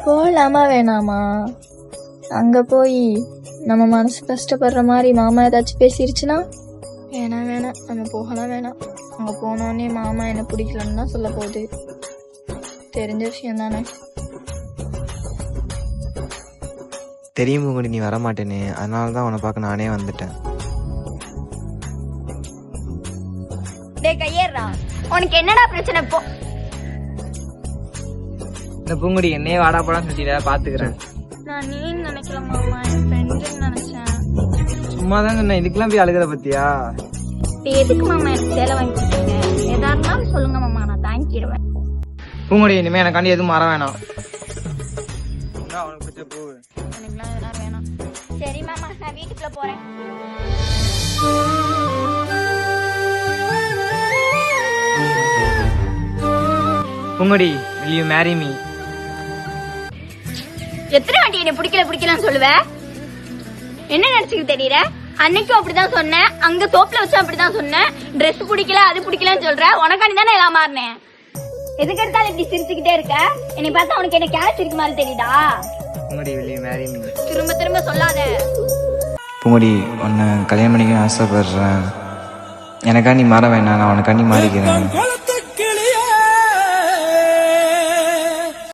போகலாமா வேணாமா? அங்க போய் நம்ம மனசு கஷ்டப்படுற மாதிரி மாமா ஏதாச்சும் பேசிருச்சுன்னா வேணாம் வேணாம், நம்ம போகலாம் வேணாம். அங்க போனோடனே மாமா என்ன பிடிக்கலன்னு தான் சொல்ல போகுது. தெரிஞ்ச விஷயம் தானே. தெரியும் பூங்குடி நீ வரமாட்டேன்னு, அதனால தான் உன்னை பார்க்க நானே வந்துட்டேன். டேய் கையேறா, உனக்கு என்னடா பிரச்சனை? போ. இந்த பூங்குடி என்னையே வாடா போடான்னு சொல்லிட, பாத்துக்கிறேன். நான் நீ நினைக்கல மாமா, என் ஃப்ரெண்டுன்னு நினைச்சேன். சும்மா தான் சொன்னேன், இதுக்கெல்லாம் போய் அழுகிற பத்தியா? எதுக்கு மாமா எனக்கு சேலை வாங்கி கொடுத்தீங்க? எதா இருந்தாலும் சொல்லுங்க மாமா, நான் தாங்கிடுவேன். பூங்குடி இனிமே எனக்காண்டி எதுவும் மர வேணாம். அவனுக்கு பிடிச்ச பூ எனக்குலாம் இதெல்லாம் வேணாம். சரி மாமா, நான் வீட்டுக்குள்ள போறேன். Poongudi, will you marry me? எத்தனை வாட்டி என்ன பிடிக்கலன்னு சொல்லுவ? என்ன நினைச்சுக்கு தெரியல? அன்னைக்கும் அப்படிதான் சொன்னேன், அங்க தோப்புல வச்சு அப்படிதான் சொன்னேன். ட்ரெஸ் பிடிக்கல, அது பிடிக்கலன்னு சொல்ற. உனக்காண்டி தானே எல்லாம் மாறினேன். எதுக்கு எடுத்தாலும் இப்படி சிரிச்சுக்கிட்டே இருக்க? என்னை பார்த்தா உனக்கு என்ன கேஷ் இருக்கு மாதிரி தெரியுதா? Poongudi, will you marry me? திரும்ப திரும்ப சொல்லாத. பூங்குடி, உன்னை கல்யாணம் பண்ணிக்க ஆசைப்படுறேன். எனக்காண்டி மாற வேணாம், நான் உனக்காண்டி மாறிக்கிறேன்.